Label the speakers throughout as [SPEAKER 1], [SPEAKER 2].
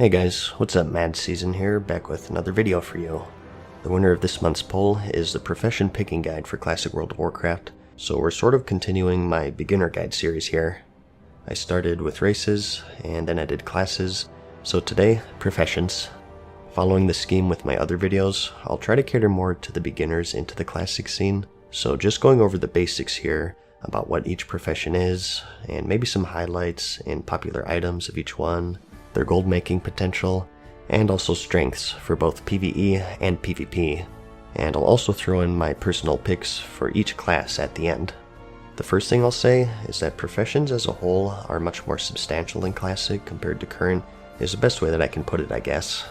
[SPEAKER 1] Hey guys, what's up? MadSeason here, back with another video for you. The winner of this month's poll is the profession picking guide for Classic World of Warcraft, so we're sort of continuing my beginner guide series here. I started with races, and then I did classes, so today, professions. Following the scheme with my other videos, I'll try to cater more to the beginners into the classic scene, so just going over the basics here about what each profession is, and maybe some highlights and popular items of each one, their gold making potential, and also strengths for both PvE and PvP. And I'll also throw in my personal picks for each class at the end. The first thing I'll say is that professions as a whole are much more substantial in Classic compared to current, is the best way that I can put it, I guess.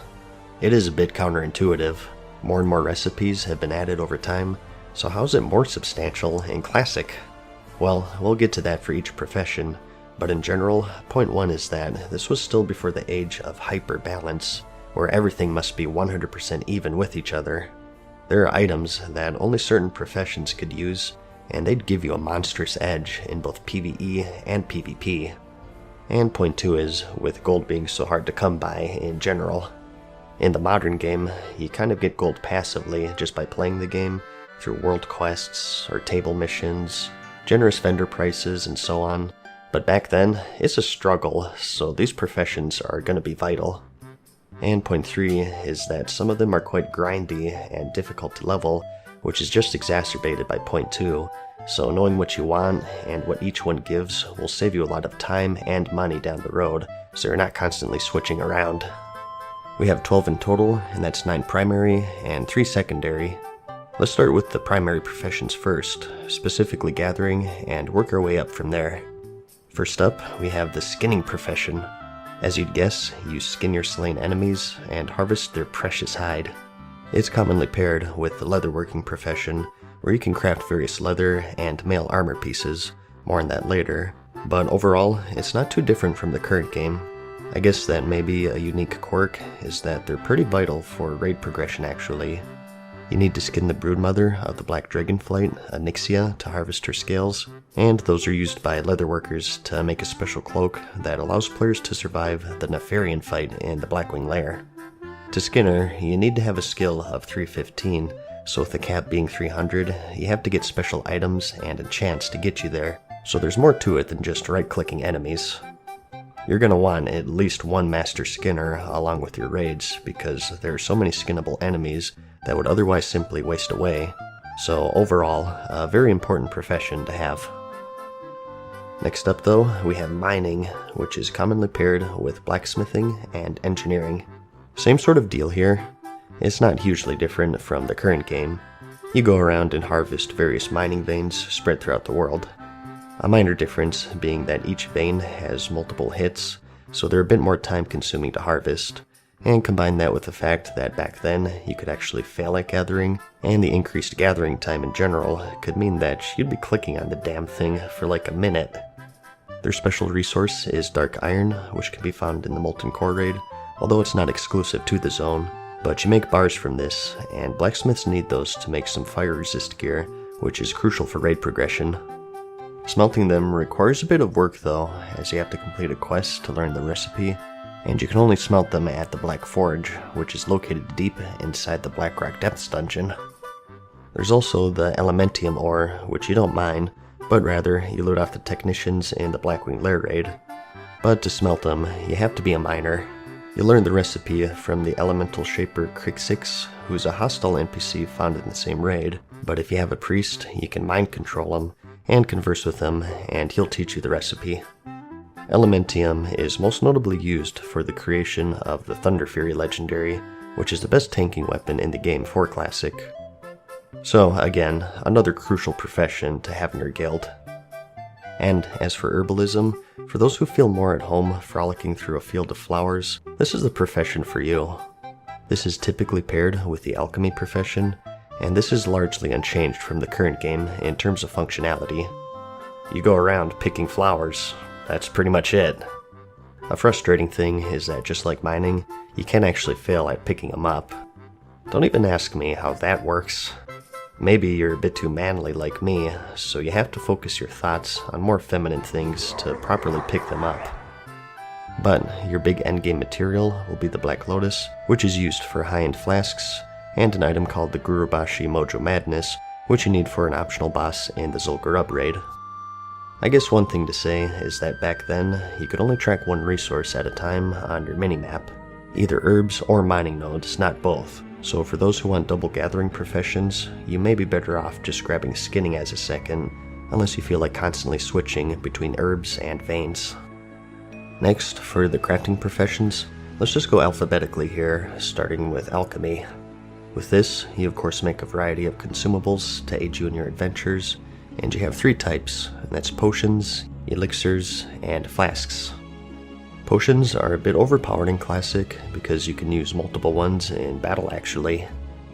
[SPEAKER 1] It is a bit counterintuitive. More and more recipes have been added over time, so how is it more substantial in Classic? Well, we'll get to that for each profession, but in general, point one is that this was still before the age of hyper-balance, where everything must be 100% even with each other. There are items that only certain professions could use, and they'd give you a monstrous edge in both PvE and PvP. And point two is, with gold being so hard to come by in general. In the modern game, you kind of get gold passively just by playing the game, through world quests or table missions, generous vendor prices, and so on. But back then, it's a struggle, so these professions are going to be vital. And point three is that some of them are quite grindy and difficult to level, which is just exacerbated by point two, so knowing what you want and what each one gives will save you a lot of time and money down the road, so you're not constantly switching around. We have 12 in total, and that's 9 primary and 3 secondary. Let's start with the primary professions first, specifically gathering, and work our way up from there. First up, we have the skinning profession. As you'd guess, you skin your slain enemies and harvest their precious hide. It's commonly paired with the leatherworking profession, where you can craft various leather and mail armor pieces, more on that later, but overall, it's not too different from the current game. I guess that maybe a unique quirk is that they're pretty vital for raid progression actually. You need to skin the broodmother of the black dragonflight, Onyxia, to harvest her scales, and those are used by leatherworkers to make a special cloak that allows players to survive the Nefarian fight in the Blackwing Lair. To skin her, you need to have a skill of 315, so with the cap being 300, you have to get special items and enchants to get you there, so there's more to it than just right-clicking enemies. You're going to want at least one Master Skinner along with your raids, because there are so many skinnable enemies that would otherwise simply waste away, so overall, a very important profession to have. Next up though, we have mining, which is commonly paired with blacksmithing and engineering. Same sort of deal here. It's not hugely different from the current game. You go around and harvest various mining veins spread throughout the world. A minor difference being that each vein has multiple hits, so they're a bit more time consuming to harvest. And combine that with the fact that back then you could actually fail at gathering, and the increased gathering time in general could mean that you'd be clicking on the damn thing for like a minute. Their special resource is Dark Iron, which can be found in the Molten Core raid, although it's not exclusive to the zone. But you make bars from this, and blacksmiths need those to make some fire resist gear, which is crucial for raid progression. Smelting them requires a bit of work though, as you have to complete a quest to learn the recipe, and you can only smelt them at the Black Forge, which is located deep inside the Blackrock Depths dungeon. There's also the Elementium ore, which you don't mine, but rather you loot off the technicians in the Blackwing Lair raid. But to smelt them, you have to be a miner. You learn the recipe from the Elemental Shaper Crixix, who's a hostile NPC found in the same raid, but if you have a priest, you can mind control him, and converse with him, and he'll teach you the recipe. Elementium is most notably used for the creation of the Thunder Fury legendary, which is the best tanking weapon in the game for Classic. So again, another crucial profession to have in your guild. And as for herbalism, for those who feel more at home frolicking through a field of flowers, this is the profession for you. This is typically paired with the alchemy profession, and this is largely unchanged from the current game in terms of functionality. You go around picking flowers. That's pretty much it. A frustrating thing is that just like mining, you can actually fail at picking them up. Don't even ask me how that works. Maybe you're a bit too manly like me, so you have to focus your thoughts on more feminine things to properly pick them up. But your big endgame material will be the Black Lotus, which is used for high-end flasks, and an item called the Gurubashi Mojo Madness, which you need for an optional boss in the Zul'Gurub raid. I guess one thing to say is that back then, you could only track one resource at a time on your minimap, either herbs or mining nodes, not both. So for those who want double gathering professions, you may be better off just grabbing skinning as a second, unless you feel like constantly switching between herbs and veins. Next, for the crafting professions, let's just go alphabetically here, starting with alchemy. With this, you of course make a variety of consumables to aid you in your adventures, and you have 3 types, and that's potions, elixirs, and flasks. Potions are a bit overpowered in Classic because you can use multiple ones in battle actually.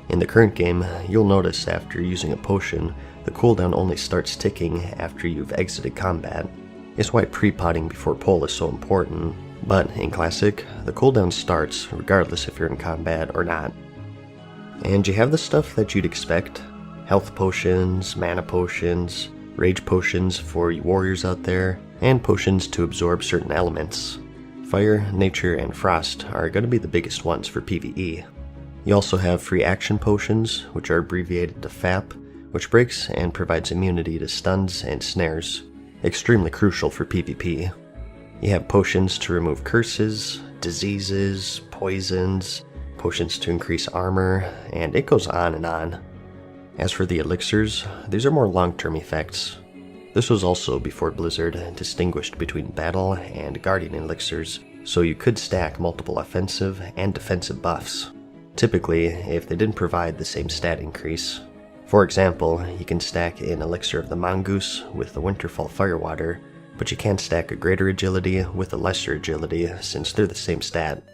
[SPEAKER 1] In the current game, you'll notice after using a potion, the cooldown only starts ticking after you've exited combat. It's why pre-potting before pull is so important, but in Classic, the cooldown starts regardless if you're in combat or not. And you have the stuff that you'd expect: health potions, mana potions, rage potions for you warriors out there, and potions to absorb certain elements. Fire, nature, and frost are going to be the biggest ones for PvE. You also have free action potions, which are abbreviated to FAP, which breaks and provides immunity to stuns and snares, extremely crucial for PvP. You have potions to remove curses, diseases, poisons, potions to increase armor, and it goes on and on. As for the elixirs, these are more long-term effects. This was also before Blizzard distinguished between battle and guardian elixirs, so you could stack multiple offensive and defensive buffs, typically if they didn't provide the same stat increase. For example, you can stack an elixir of the mongoose with the Winterfell Firewater, but you can't stack a greater agility with a lesser agility since they're the same stat.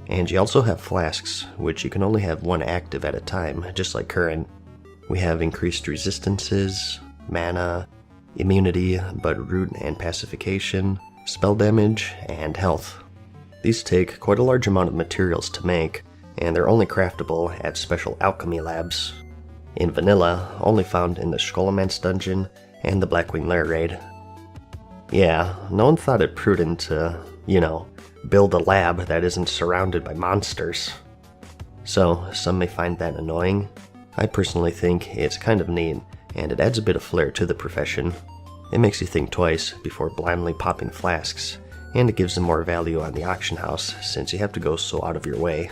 [SPEAKER 1] And you also have flasks, which you can only have one active at a time, just like current. We have increased resistances, mana, immunity, but root and pacification, spell damage, and health. These take quite a large amount of materials to make, and they're only craftable at special alchemy labs. In vanilla, only found in the Scholomance dungeon and the Blackwing Lair raid. Yeah, no one thought it prudent to, build a lab that isn't surrounded by monsters. So, some may find that annoying. I personally think it's kind of neat, and it adds a bit of flair to the profession. It makes you think twice before blindly popping flasks, and it gives them more value on the auction house since you have to go so out of your way.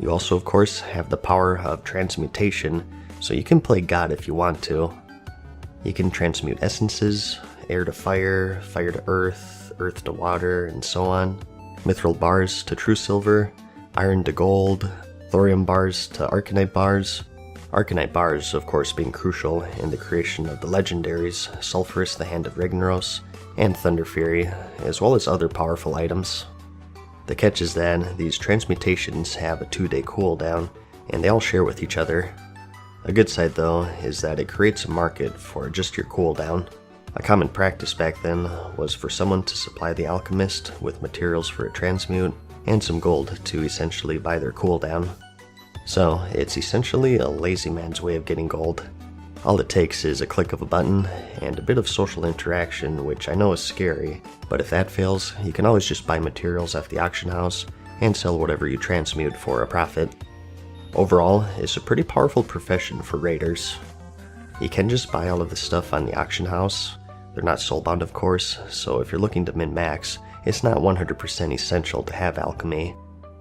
[SPEAKER 1] You also of course have the power of transmutation, so you can play God if you want to. You can transmute essences, air to fire, fire to earth, earth to water, and so on. Mithril bars to true silver, iron to gold, thorium bars to arcanite bars. Arcanite bars, of course, being crucial in the creation of the legendaries Sulphurus, the Hand of Ragnaros, and Thunder Fury, as well as other powerful items. The catch is that these transmutations have a 2-day cooldown, and they all share with each other. A good side, though, is that it creates a market for just your cooldown. A common practice back then was for someone to supply the alchemist with materials for a transmute, and some gold to essentially buy their cooldown. So, it's essentially a lazy man's way of getting gold. All it takes is a click of a button and a bit of social interaction, which I know is scary, but if that fails, you can always just buy materials at the auction house and sell whatever you transmute for a profit. Overall, it's a pretty powerful profession for raiders. You can just buy all of the stuff on the auction house. They're not soulbound, of course, so if you're looking to min-max, it's not 100% essential to have alchemy.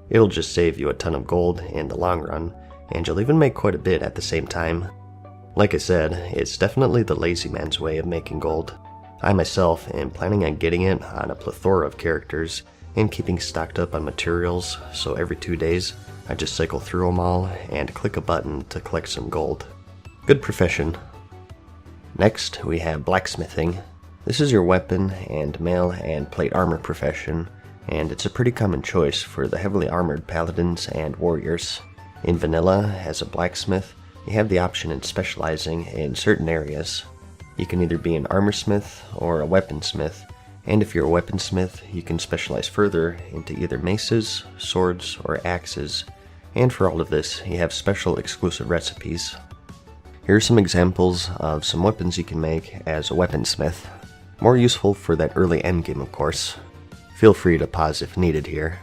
[SPEAKER 1] It'll just save you a ton of gold in the long run, and you'll even make quite a bit at the same time. Like I said, it's definitely the lazy man's way of making gold. I myself am planning on getting it on a plethora of characters and keeping stocked up on materials, so every 2 days I just cycle through them all and click a button to collect some gold. Good profession. Next, we have blacksmithing. This is your weapon and mail and plate armor profession, and it's a pretty common choice for the heavily armored paladins and warriors. In vanilla, as a blacksmith, you have the option in specializing in certain areas. You can either be an armorsmith or a weaponsmith, and if you're a weaponsmith, you can specialize further into either maces, swords, or axes, and for all of this, you have special exclusive recipes. Here are some examples of some weapons you can make as a weaponsmith. More useful for that early endgame, of course. Feel free to pause if needed here.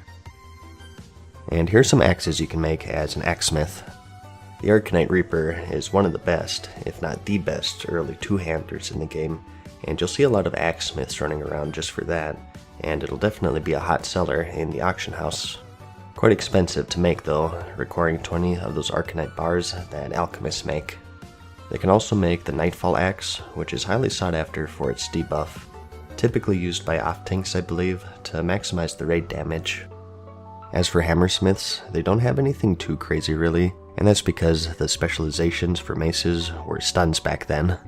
[SPEAKER 1] And here's some axes you can make as an axesmith. The Arcanite Reaper is one of the best, if not the best, early two-handers in the game, and you'll see a lot of axesmiths running around just for that, and it'll definitely be a hot seller in the auction house. Quite expensive to make though, requiring 20 of those Arcanite bars that alchemists make. They can also make the Nightfall Axe, which is highly sought after for its debuff, typically used by off-tanks I believe, to maximize the raid damage. As for hammersmiths, they don't have anything too crazy really, and that's because the specializations for maces were stuns back then.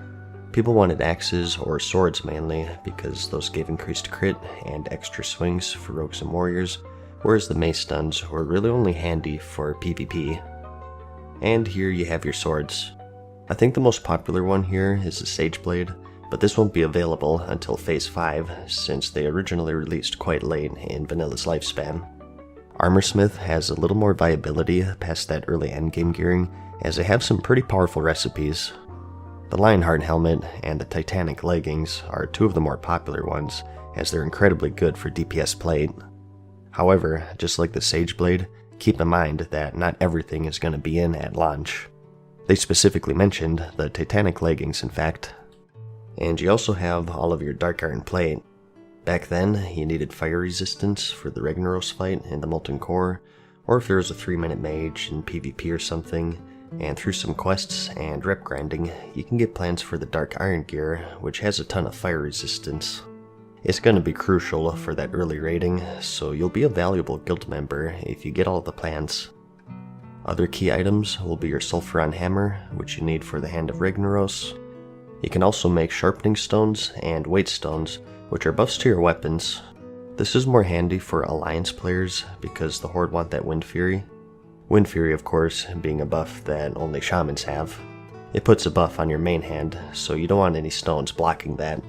[SPEAKER 1] People wanted axes or swords mainly, because those gave increased crit and extra swings for rogues and warriors, whereas the mace stuns were really only handy for PvP. And here you have your swords. I think the most popular one here is the Sageblade, but this won't be available until Phase 5, since they originally released quite late in Vanilla's lifespan. Armorsmith has a little more viability past that early endgame gearing, as they have some pretty powerful recipes. The Lionheart helmet and the Titanic leggings are two of the more popular ones, as they're incredibly good for DPS plate. However, just like the Sageblade, keep in mind that not everything is going to be in at launch. They specifically mentioned the Titanic leggings, in fact. And you also have all of your Dark Iron plate. Back then, you needed fire resistance for the Ragnaros fight in the Molten Core, or if there was a 3-minute mage in PvP or something, and through some quests and rep grinding, you can get plans for the Dark Iron gear, which has a ton of fire resistance. It's going to be crucial for that early raiding, so you'll be a valuable guild member if you get all the plans. Other key items will be your Sulfuron Hammer, which you need for the Hand of Ragnaros. You can also make Sharpening Stones and Weight Stones, which are buffs to your weapons. This is more handy for Alliance players, because the Horde want that Wind Fury. Wind Fury, of course, being a buff that only Shamans have. It puts a buff on your main hand, so you don't want any stones blocking that.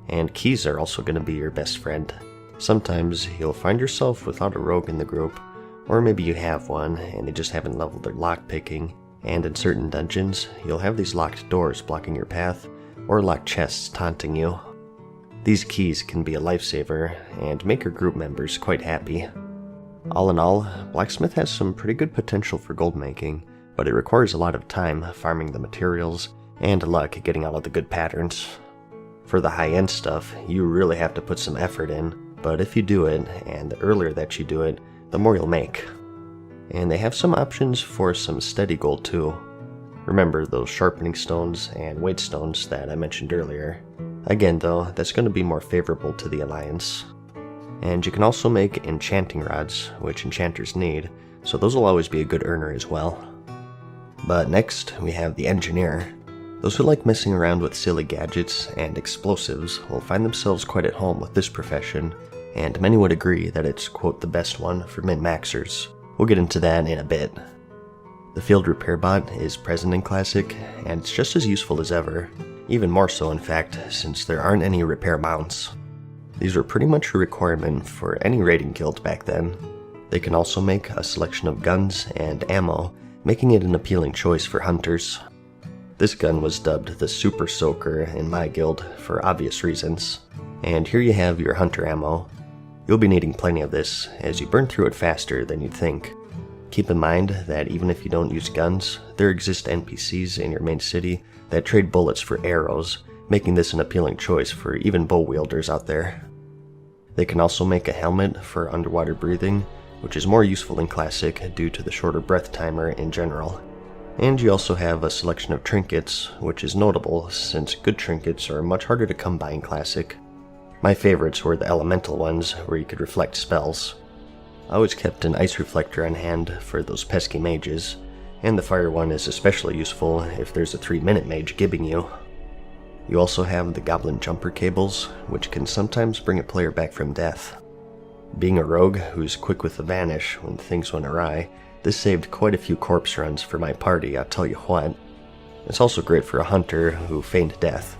[SPEAKER 1] And keys are also going to be your best friend. Sometimes you'll find yourself without a rogue in the group, or maybe you have one and they just haven't leveled their lockpicking, and in certain dungeons, you'll have these locked doors blocking your path, or locked chests taunting you. These keys can be a lifesaver, and make your group members quite happy. All in all, Blacksmith has some pretty good potential for gold making, but it requires a lot of time farming the materials, and luck getting all of the good patterns. For the high-end stuff, you really have to put some effort in, but if you do it, and the earlier that you do it, the more you'll make. And they have some options for some steady gold too. Remember those Sharpening Stones and Weight Stones that I mentioned earlier. Again though, that's going to be more favorable to the Alliance. And you can also make Enchanting Rods, which enchanters need, so those will always be a good earner as well. But next, we have the Engineer. Those who like messing around with silly gadgets and explosives will find themselves quite at home with this profession, and many would agree that it's, quote, the best one for min-maxers. We'll get into that in a bit. The Field Repair Bot is present in Classic, and it's just as useful as ever, even more so in fact, since there aren't any repair mounts. These were pretty much a requirement for any raiding guild back then. They can also make a selection of guns and ammo, making it an appealing choice for hunters. This gun was dubbed the Super Soaker in my guild for obvious reasons. And here you have your hunter ammo. You'll be needing plenty of this, as you burn through it faster than you'd think. Keep in mind that even if you don't use guns, there exist NPCs in your main city that trade bullets for arrows, making this an appealing choice for even bow wielders out there. They can also make a helmet for underwater breathing, which is more useful in Classic due to the shorter breath timer in general. And you also have a selection of trinkets, which is notable since good trinkets are much harder to come by in Classic. My favorites were the elemental ones, where you could reflect spells. I always kept an ice reflector on hand for those pesky mages, and the fire one is especially useful if there's a 3-minute mage gibbing you. You also have the goblin jumper cables, which can sometimes bring a player back from death. Being a rogue who's quick with the vanish when things went awry, this saved quite a few corpse runs for my party, I'll tell you what. It's also great for a hunter who feigned death.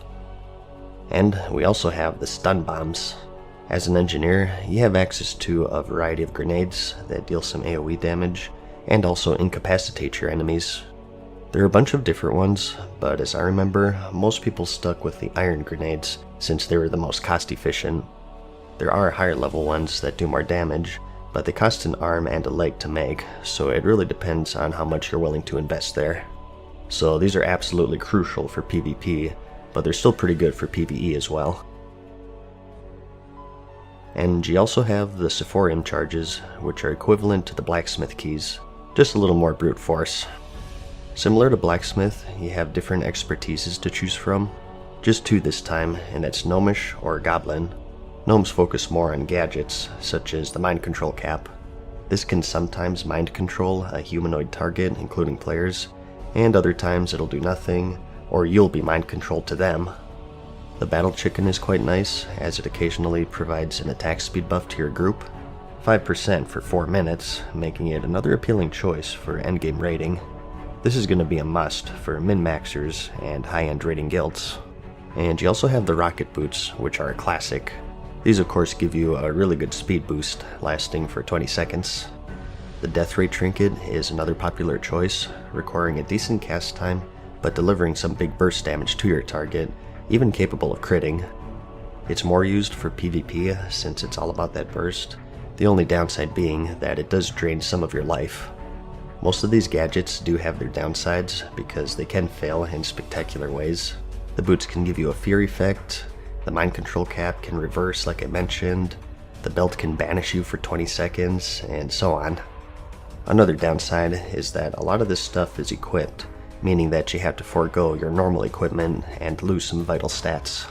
[SPEAKER 1] And we also have the stun bombs. As an engineer, you have access to a variety of grenades that deal some AoE damage, and also incapacitate your enemies. There are a bunch of different ones, but as I remember, most people stuck with the iron grenades, since they were the most cost efficient. There are higher level ones that do more damage, but they cost an arm and a leg to make, so it really depends on how much you're willing to invest there. So these are absolutely crucial for PvP, but they're still pretty good for PvE as well. And you also have the Sephorium charges, which are equivalent to the blacksmith keys, just a little more brute force. Similar to blacksmith, you have different expertises to choose from, just two this time, and that's gnomish or goblin. Gnomes focus more on gadgets, such as the mind control cap. This can sometimes mind control a humanoid target, including players, and other times it'll do nothing, or you'll be mind controlled to them. The battle chicken is quite nice, as it occasionally provides an attack speed buff to your group, 5% for 4 minutes, making it another appealing choice for endgame raiding. This is going to be a must for min-maxers and high-end raiding guilds. And you also have the rocket boots, which are a classic. These of course give you a really good speed boost, lasting for 20 seconds. The death ray trinket is another popular choice, requiring a decent cast time, but delivering some big burst damage to your target, even capable of critting. It's more used for PvP since it's all about that burst, the only downside being that it does drain some of your life. Most of these gadgets do have their downsides because they can fail in spectacular ways. The boots can give you a fear effect, the mind control cap can reverse like I mentioned, the belt can banish you for 20 seconds, and so on. Another downside is that a lot of this stuff is equipped, meaning that you have to forego your normal equipment and lose some vital stats.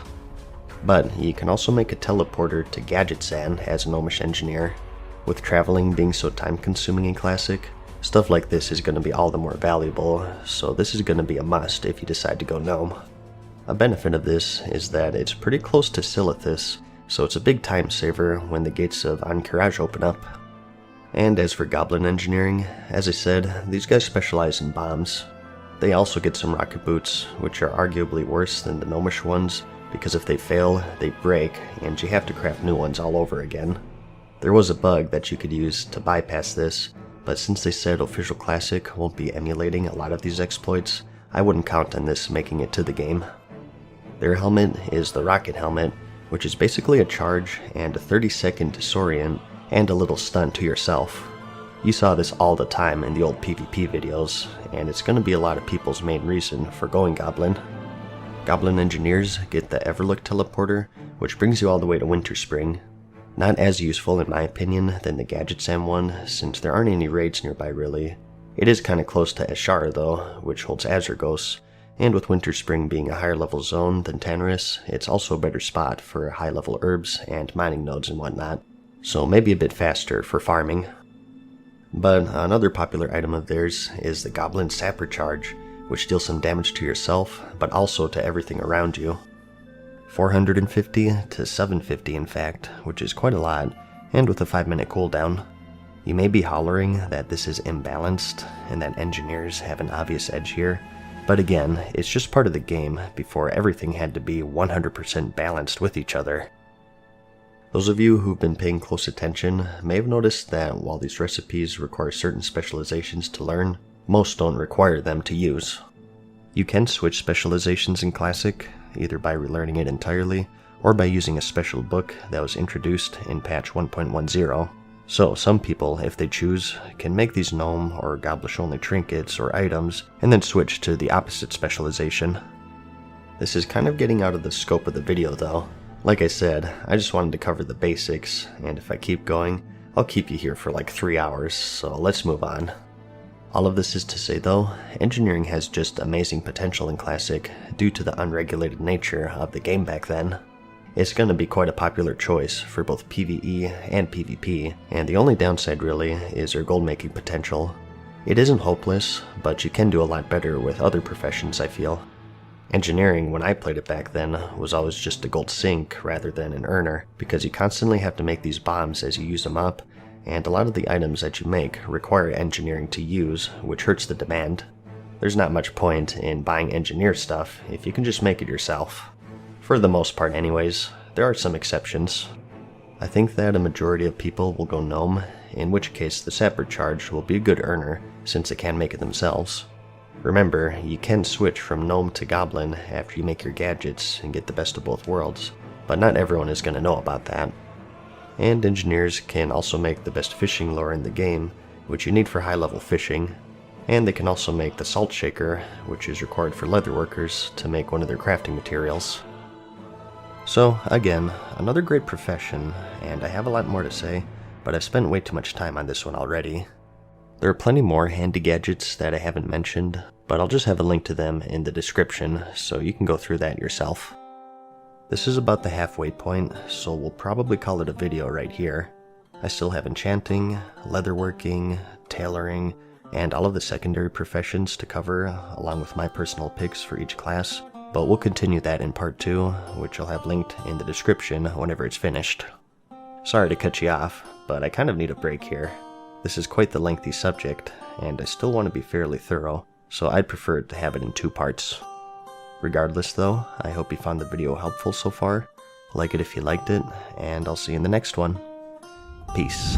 [SPEAKER 1] But you can also make a teleporter to Gadgetzan as a gnomish engineer. With traveling being so time consuming in Classic, stuff like this is going to be all the more valuable, so this is going to be a must if you decide to go gnome. A benefit of this is that it's pretty close to Silithus, so it's a big time saver when the gates of Ahn'Qiraj open up. And as for goblin engineering, as I said, these guys specialize in bombs. They also get some rocket boots, which are arguably worse than the gnomish ones, because if they fail, they break, and you have to craft new ones all over again. There was a bug that you could use to bypass this, but since they said Official Classic won't be emulating a lot of these exploits, I wouldn't count on this making it to the game. Their helmet is the Rocket Helmet, which is basically a charge and a 30-second disorient and a little stun to yourself. You saw this all the time in the old PvP videos, and it's going to be a lot of people's main reason for going Goblin. Goblin engineers get the Everlook teleporter, which brings you all the way to Winterspring. Not as useful in my opinion than the Gadgetzan one, since there aren't any raids nearby really. It is kinda close to Ashara though, which holds Azurgos, and with Winterspring being a higher level zone than Tanarus, it's also a better spot for high level herbs and mining nodes and whatnot, so maybe a bit faster for farming. But another popular item of theirs is the Goblin Sapper Charge, which deals some damage to yourself, but also to everything around you. 450 to 750 in fact, which is quite a lot, and with a 5-minute cooldown. You may be hollering that this is imbalanced, and that engineers have an obvious edge here, but again, it's just part of the game before everything had to be 100% balanced with each other. Those of you who've been paying close attention may have noticed that while these recipes require certain specializations to learn, most don't require them to use. You can switch specializations in Classic, either by relearning it entirely, or by using a special book that was introduced in patch 1.10. So some people, if they choose, can make these gnome or goblish only trinkets or items, and then switch to the opposite specialization. This is kind of getting out of the scope of the video though. Like I said, I just wanted to cover the basics, and if I keep going, I'll keep you here for like 3 hours, so let's move on. All of this is to say though, engineering has just amazing potential in Classic due to the unregulated nature of the game back then. It's going to be quite a popular choice for both PvE and PvP, and the only downside really is your gold making potential. It isn't hopeless, but you can do a lot better with other professions I feel. Engineering, when I played it back then, was always just a gold sink rather than an earner, because you constantly have to make these bombs as you use them up, and a lot of the items that you make require engineering to use, which hurts the demand. There's not much point in buying engineer stuff if you can just make it yourself. For the most part anyways, there are some exceptions. I think that a majority of people will go gnome, in which case the sapper charge will be a good earner since they can make it themselves. Remember, you can switch from gnome to goblin after you make your gadgets and get the best of both worlds, but not everyone is going to know about that. And engineers can also make the best fishing lure in the game, which you need for high-level fishing. And they can also make the salt shaker, which is required for leatherworkers to make one of their crafting materials. So, again, another great profession, and I have a lot more to say, but I've spent way too much time on this one already. There are plenty more handy gadgets that I haven't mentioned, but I'll just have a link to them in the description, so you can go through that yourself. This is about the halfway point, so we'll probably call it a video right here. I still have enchanting, leatherworking, tailoring, and all of the secondary professions to cover, along with my personal picks for each class, but we'll continue that in part 2, which I'll have linked in the description whenever it's finished. Sorry to cut you off, but I kind of need a break here. This is quite the lengthy subject, and I still want to be fairly thorough, so I'd prefer to have it in 2 parts. Regardless though, I hope you found the video helpful so far. Like it if you liked it, and I'll see you in the next one. Peace.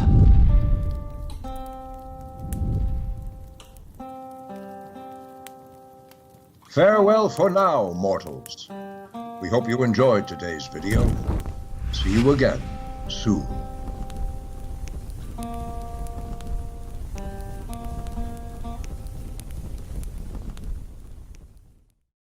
[SPEAKER 2] Farewell for now, mortals. We hope you enjoyed today's video. See you again soon.